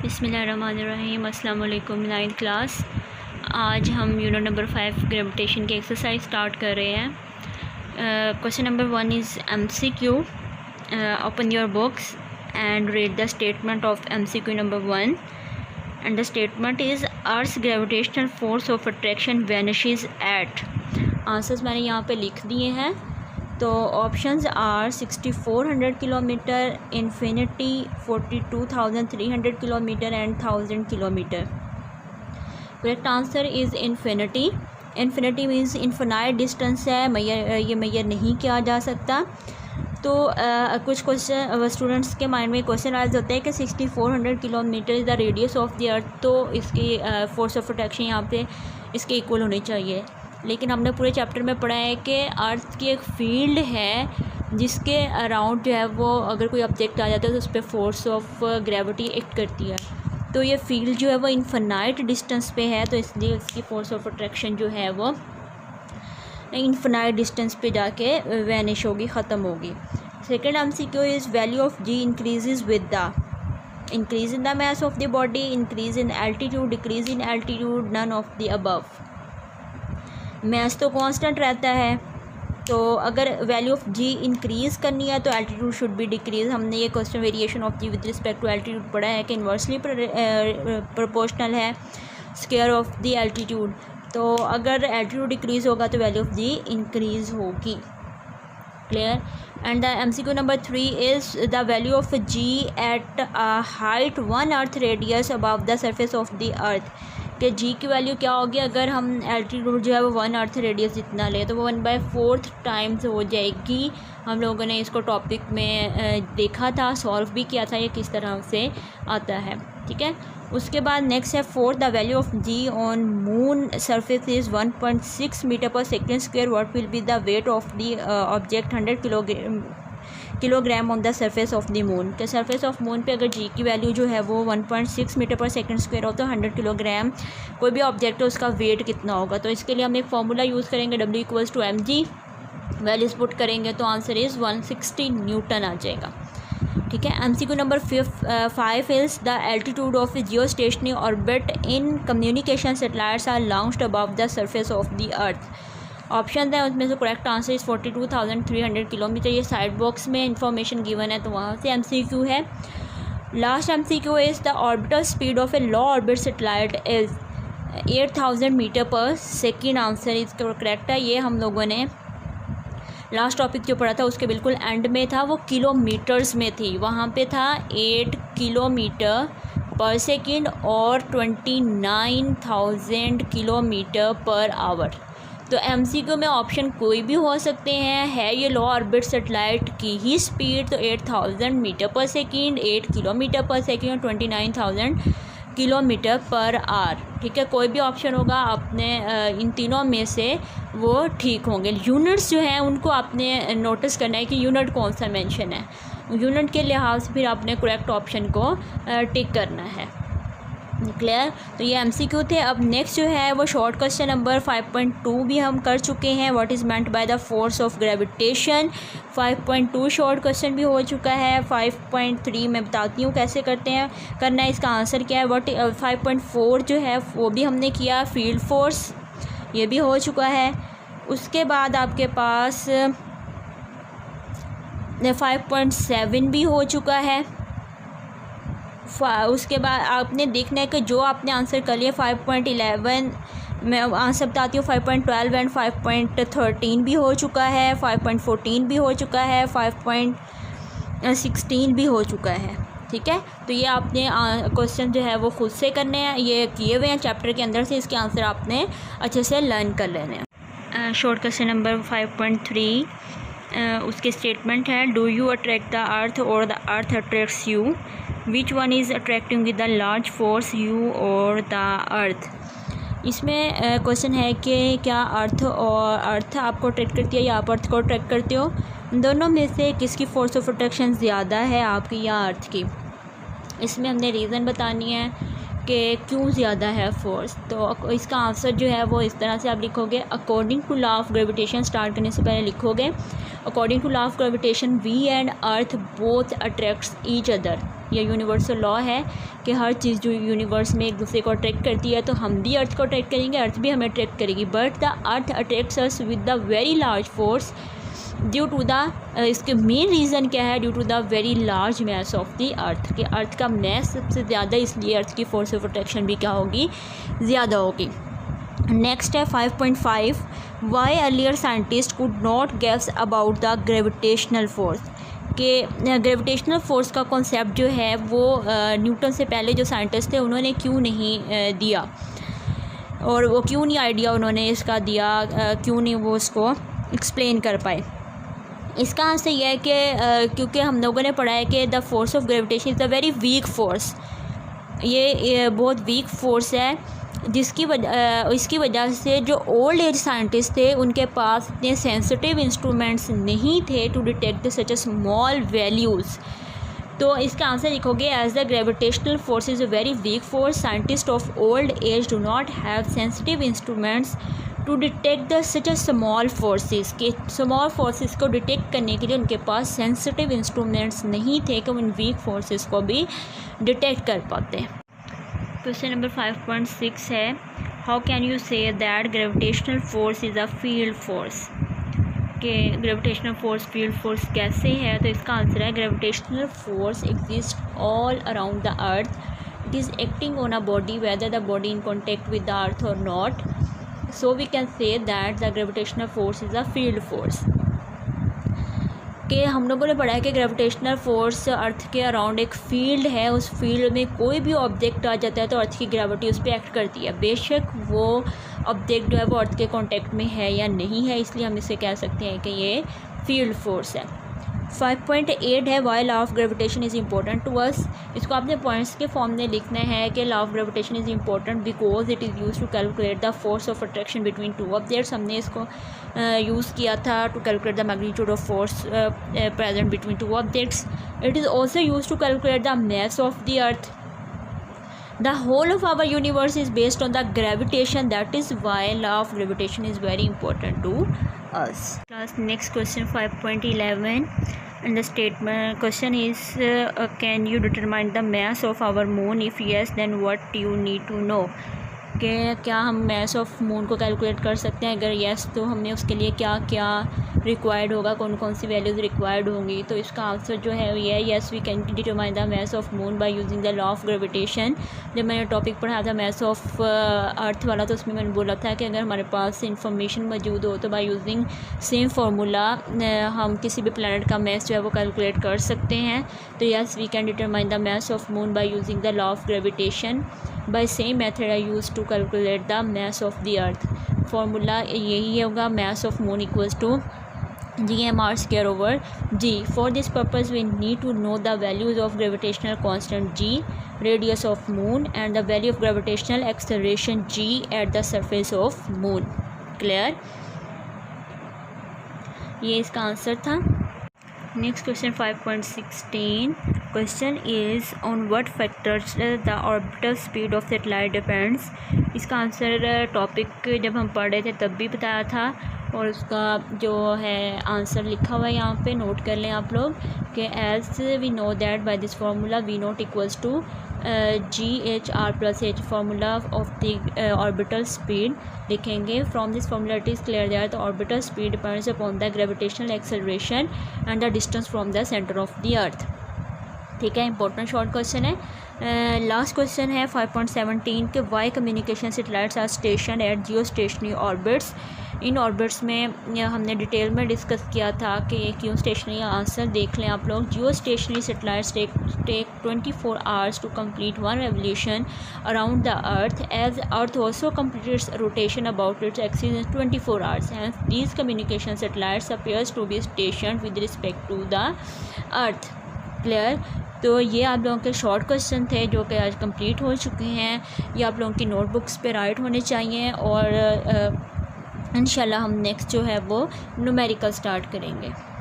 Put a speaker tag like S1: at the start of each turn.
S1: बिस्मिल्लाहिर्रहमानिर्रहीम। अस्सलाम वालेकुम। 9th class. आज हम यूनिट नंबर 5 ग्रेविटेशन की एक्सरसाइज स्टार्ट कर रहे हैं। Question number 1 is MCQ। Open your books and read the statement of MCQ number 1 and the statement is earth gravitational force of attraction vanishes at. Answers मैंने यहाँ पे लिख दिए हैं। तो options are 6400 kilometre, infinity 42,300 kilometre and 1000 kilometre. Correct answer is infinity. Infinity means infinite distance है, ये मैयर नहीं किया जा सकता। तो कुछ क्वेश्चन स्टूडेंट्स के माइंड में क्वेश्चन राइज होता है कि 6400 kilometre is the radius of the अर्थ, तो इसकी फोर्स ऑफ अट्रैक्शन यहाँ पे इसके इक्वल होनी चाहिए। लेकिन हमने पूरे चैप्टर में पढ़ा है कि अर्थ की एक फील्ड है जिसके अराउंड जो है वो अगर कोई ऑब्जेक्ट आ जाता है तो उस पर फोर्स ऑफ ग्रेविटी एक्ट करती है। तो ये फील्ड जो है वो इन्फिनाइट डिस्टेंस पे है, तो इसलिए इसकी फोर्स ऑफ अट्रैक्शन जो है वो इन्फिनाइट डिस्टेंस पे जाके वैनिश होगी, ख़त्म होगी। Second MCQ is value of G increases with the increase in the mass of the body, increase in altitude, decrease in altitude, none of the above. Mass तो constant रहता है, तो अगर वैल्यू ऑफ G इंक्रीज़ करनी है तो altitude should be decrease. हमने ये question variation of G with respect to altitude पढ़ा है कि इन्वर्सली प्रोपोर्शनल है स्क्वायर ऑफ द एल्टीट्यूड। तो अगर एल्टीट्यूड डिक्रीज़ होगा तो वैल्यू ऑफ G इंक्रीज़ होगी। Clear. And the MCQ number 3 is the value of G at a height 1 earth radius above the surface of the earth. कि G की value क्या होगी अगर हम एल्टीट्यूड जो है वो 1 अर्थ रेडियस जितना ले, तो वो 1/4 टाइम्स हो जाएगी। हम लोगों ने इसको टॉपिक में देखा था, सॉल्व भी किया था ये किस तरह से आता है। ठीक है। उसके बाद नेक्स्ट है 4, the value of G on moon surface is 1.6 metre per second square. What will be the weight of the object 100 kilogram on the surface of the moon. के सरफेस ऑफ मून पे अगर G की value जो है वो 1.6 metre पर second square हो तो 100 किलोग्राम कोई भी ऑब्जेक्ट है उसका वेट कितना होगा। तो इसके लिए हम एक फार्मूला यूज़ करेंगे, W = mg। वैल्यूज पुट करेंगे तो आंसर इज़ 160 न्यूटन आ जाएगा। ठीक है। MCQ number 5 is the altitude of geostationary orbit in communication satellites are launched above the surface of the earth. Option है उसमें से करेक्ट आंसर इज़ 42,300 किलोमीटर। ये side box में इंफॉर्मेशन गिवन है तो वहाँ से MCQ है। Last MCQ is the orbital speed of a low orbit satellite is 8000 metre per second. Answer is correct है। ये हम लोगों ने लास्ट टॉपिक जो पढ़ा था उसके बिल्कुल एंड में था, वो किलोमीटर्स में थी। वहाँ पे था 8 किलोमीटर पर सेकेंड और 29,000 किलोमीटर पर आवर। तो MCQ में ऑप्शन कोई भी हो सकते हैं। है ये लो ऑर्बिट सेटेलाइट की ही स्पीड, तो 8000 मीटर पर सेकेंड, 8 किलोमीटर पर सेकेंड और 29,000 किलोमीटर पर आवर। ठीक है। कोई भी ऑप्शन होगा आपने इन तीनों में से वो ठीक होंगे। यूनिट्स जो हैं उनको आपने नोटिस करना है कि यूनिट कौन सा मेंशन है, यूनिट के लिहाज से फिर आपने करेक्ट ऑप्शन को टिक करना है। क्लियर। तो ये MCQ थे। अब नेक्स्ट जो है वो शॉर्ट क्वेश्चन नंबर 5.2 भी हम कर चुके हैं। What is meant by the force of gravitation. 5.2 short question भी हो चुका है। 5.3 मैं बताती हूँ कैसे करते हैं, करना है। इसका आंसर क्या है। 5.4 जो है वो भी हमने किया, फील्ड फोर्स, ये भी हो चुका है। उसके बाद आपके पास 5.7 भी हो चुका है। उसके बाद आपने देखना है कि जो आपने आंसर कर लिया 5.11 मैं आंसर बताती हूँ। 5.12 एंड 5.13 भी हो चुका है, 5.14 भी हो चुका है, 5.16 भी हो चुका है। ठीक है। तो ये आपने क्वेश्चन जो है वो खुद से करने हैं, ये किए हुए हैं चैप्टर के अंदर से, इसके आंसर आपने अच्छे से लर्न कर लेने हैं। शॉर्ट क्वेश्चन नंबर 5.3 उसके स्टेटमेंट है, do you attract the earth or the earth attracts you. Which one is attracting with the large force, you or the earth. इसमें क्वेश्चन है कि क्या अर्थ आपको अट्रैक्ट करती है या आप अर्थ को अट्रैक्ट करते हो। दोनों में से किसकी फोर्स ऑफ अट्रैक्शन ज़्यादा है, आपकी या अर्थ की। इसमें हमने रीज़न बतानी है कि क्यों ज़्यादा है फोर्स। तो इसका आंसर जो है वो इस तरह से आप लिखोगे, according to law of gravitation. Start करने से पहले लिखोगे according to law of gravitation we and earth both attracts each other. ये यूनिवर्सल लॉ है कि हर चीज़ जो यूनिवर्स में एक दूसरे को अट्रैक्ट करती है, तो हम भी अर्थ को अट्रैक्ट करेंगे, अर्थ भी हमें अट्रैक्ट करेगी। But the earth attracts us with the very large force due to the इसके मेन रीज़न क्या है, due to the very large mass of the earth, कि अर्थ का मैस सबसे ज़्यादा, इसलिए अर्थ की फोर्स ऑफ अट्रैक्शन भी क्या होगी, ज़्यादा होगी। नेक्स्ट है 5.5, why earlier scientist could not guess about the gravitational force, कि ग्रेविटेशनल फोर्स का कॉन्सेप्ट जो है वो न्यूटन से पहले जो साइंटिस्ट थे उन्होंने क्यों नहीं दिया, और वो क्यों नहीं आइडिया उन्होंने इसका दिया, क्यों नहीं वो उसको एक्सप्लेन कर पाए। इसका आंसर यह है कि क्योंकि हम लोगों ने पढ़ा है कि the force of gravitation is a very weak force, ये बहुत वीक फोर्स है, इसकी वजह से जो ओल्ड एज साइंटिस्ट थे उनके पास इतने सेंसिटिव इंस्ट्रूमेंट्स नहीं थे to detect such a small values. तो इसका आंसर लिखोगे as the gravitational force is a very weak force, scientist of old age do not have sensitive instruments to detect the such a small forces, के small forces को detect करने के लिए उनके पास sensitive instruments नहीं थे कि उन वीक फोर्सेस को भी डिटेक्ट कर पाते। क्वेश्चन नंबर 5.6 है, how can you say that gravitational force is a field force, कि ग्रेविटेशनल फोर्स फील्ड फोर्स कैसे है। तो इसका आंसर है gravitational force exist all around the earth, it is acting on a body whether the body in contact with the earth or not, so we can say that the gravitational force is a field force. कि हम लोगों ने पढ़ा है कि gravitational force अर्थ के around एक field है, उस फील्ड में कोई भी ऑब्जेक्ट आ जाता है तो अर्थ की ग्रेविटी उस पर एक्ट करती है, बेशक वो ऑब्जेक्ट जो है वो अर्थ के कांटेक्ट में है या नहीं है, इसलिए हम इसे कह सकते हैं कि ये फील्ड फोर्स है। 5.8 है, why law of gravitation is important to us, इसको आपने पॉइंट्स के फॉर्म में लिखना है कि law of gravitation is important because it is use to calculate the force of attraction between two objects, हमने इसको यूज़ किया था to calculate the magnitude of force present between two objects. It is also use to calculate the mass of the earth. The whole of our universe is based on the gravitation, that is why law of gravitation is very important to us. Class, next question 5.11, and the statement question is can you determine the mass of our moon, if yes then what you need to know, कि क्या हम मास of moon को calculate कर सकते हैं, अगर yes तो हमें उसके लिए क्या क्या रिक्वायर्ड होगा, कौन कौन सी वैल्यूज़ रिक्वायर्ड होंगी। तो इसका आंसर जो है ये है yes we can determine the mass of moon by using the law of gravitation. जब मैंने टॉपिक पढ़ा था मास ऑफ अर्थ वाला तो उसमें मैंने बोला था कि अगर हमारे पास इंफॉर्मेशन मौजूद हो तो बाय यूजिंग सेम फार्मूला हम किसी भी प्लैनेट का मास जो है वो कैलकुलेट कर सकते हैं। तो yes we can determine the mass of moon by using the law of gravitation, by same method I use to calculate the mass of the earth. Formula यही होगा, mass of moon equals to GMR square over G. For this purpose we need to know the values of gravitational constant G, radius of moon and the value of gravitational acceleration G at the surface of moon. Clear? ये इसका answer था। Next question 5.16, question is on what factors the orbital speed of satellite depends. इसका answer topic जब हम पढ़ रहे थे तब भी बताया था, और उसका जो है आंसर लिखा हुआ है यहाँ पे, नोट कर लें आप लोग कि as we know that by this formula V naught equals to GHR plus H, formula of the orbital speed लिखेंगे। From this formula it is clear that the orbital speed depends upon the gravitational acceleration and the distance from the centre of the earth. ठीक है, important short question है। Last question है 5.17 के why communication satellites are station at geostationary orbits. इन orbits में हमने detail में discuss किया था कि क्यों स्टेशनरी, आंसर देख लें आप लोग। Geostationary satellites take 24 hours to complete one revolution around the earth, as earth also complete its rotation about its axis in 24 hours, and these communication satellites appears to be station with respect to the earth. Clear? तो ये आप लोगों के short question थे जो कि आज complete हो चुके हैं। ये आप लोगों की नोटबुक्स पे राइट होने चाहिए, और इंशाल्लाह हम नेक्स्ट जो है वो न्यूमेरिकल स्टार्ट करेंगे।